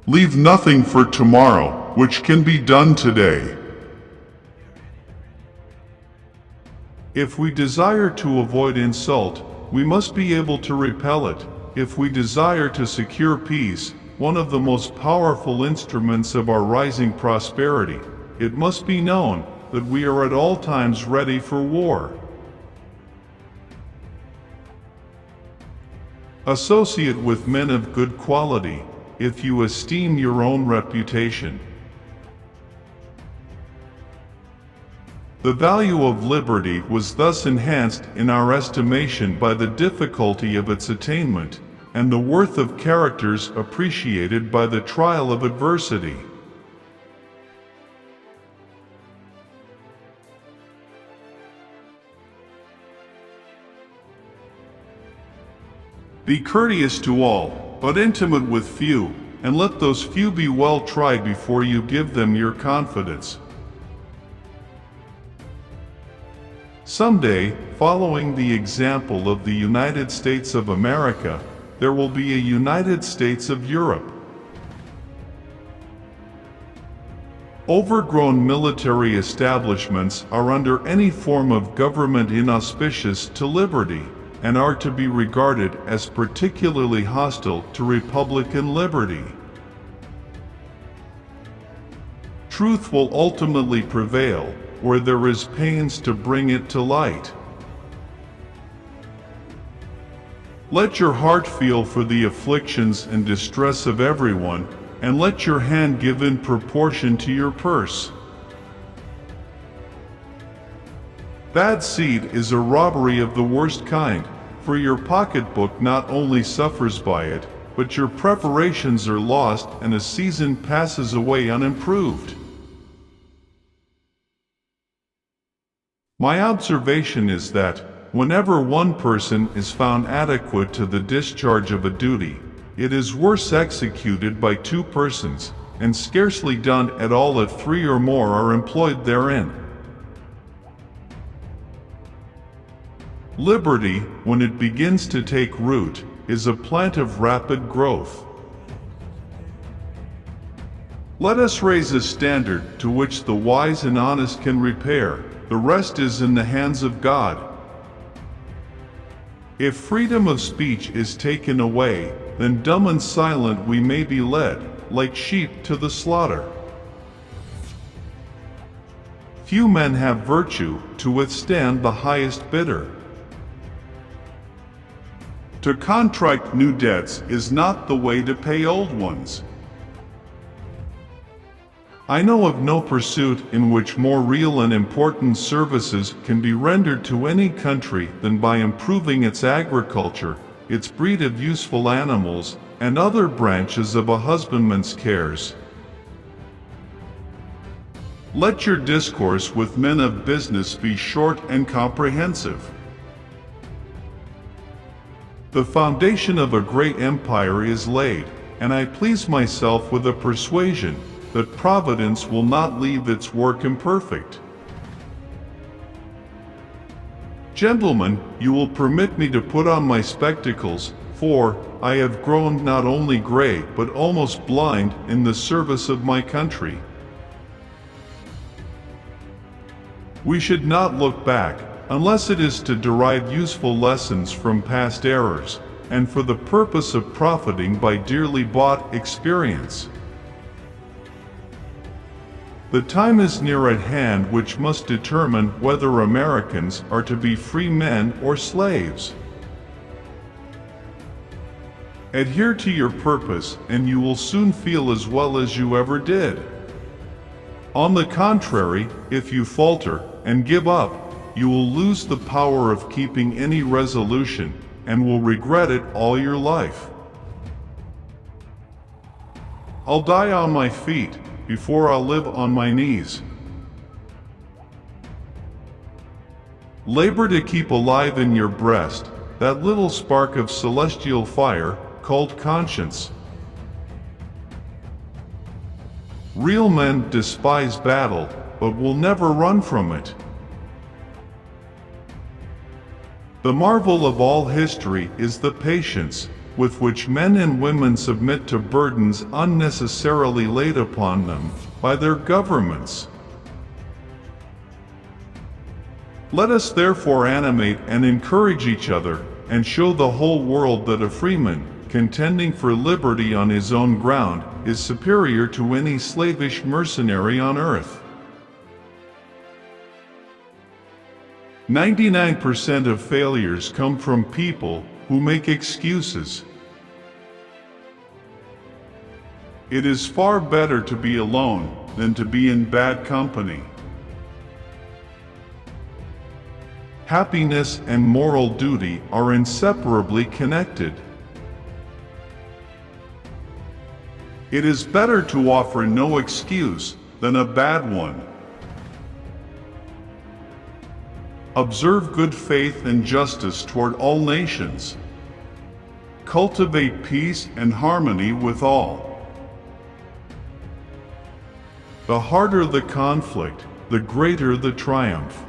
Leave nothing for tomorrow, which can be done today. If we desire to avoid insult, we must be able to repel it. If we desire to secure peace, one of the most powerful instruments of our rising prosperity, it must be known that we are at all times ready for war. Associate with men of good quality, if you esteem your own reputation. The value of liberty was thus enhanced in our estimation by the difficulty of its attainment, and the worth of characters appreciated by the trial of adversity. Be courteous to all, but intimate with few, and let those few be well tried before you give them your confidence. Someday, following the example of the United States of America, there will be a United States of Europe. Overgrown military establishments are under any form of government inauspicious to liberty, and are to be regarded as particularly hostile to Republican liberty. Truth will ultimately prevail, where there is pains to bring it to light. Let your heart feel for the afflictions and distress of everyone, and let your hand give in proportion to your purse. Bad seed is a robbery of the worst kind, for your pocketbook not only suffers by it, but your preparations are lost and a season passes away unimproved. My observation is that, whenever one person is found adequate to the discharge of a duty, it is worse executed by two persons, and scarcely done at all if three or more are employed therein. Liberty, when it begins to take root, is a plant of rapid growth. Let us raise a standard to which the wise and honest can repair. The rest is in the hands of God. If freedom of speech is taken away, then dumb and silent we may be led, like sheep to the slaughter. Few men have virtue to withstand the highest bidder. To contract new debts is not the way to pay old ones. I know of no pursuit in which more real and important services can be rendered to any country than by improving its agriculture, its breed of useful animals, and other branches of a husbandman's cares. Let your discourse with men of business be short and comprehensive. The foundation of a great empire is laid, and I please myself with a persuasion that Providence will not leave its work imperfect. Gentlemen, you will permit me to put on my spectacles, for I have grown not only gray but almost blind in the service of my country. We should not look back, unless it is to derive useful lessons from past errors, and for the purpose of profiting by dearly bought experience. The time is near at hand which must determine whether Americans are to be free men or slaves. Adhere to your purpose, and you will soon feel as well as you ever did. On the contrary, if you falter and give up, you will lose the power of keeping any resolution, and will regret it all your life. I'll die on my feet before I'll live on my knees. Labor to keep alive in your breast that little spark of celestial fire called conscience. Real men despise battle, but will never run from it. The marvel of all history is the patience, with which men and women submit to burdens unnecessarily laid upon them by their governments. Let us therefore animate and encourage each other, and show the whole world that a freeman, contending for liberty on his own ground, is superior to any slavish mercenary on earth. 99% of failures come from people who make excuses. It is far better to be alone than to be in bad company. Happiness and moral duty are inseparably connected. It is better to offer no excuse than a bad one. Observe good faith and justice toward all nations. Cultivate peace and harmony with all. The harder the conflict, the greater the triumph.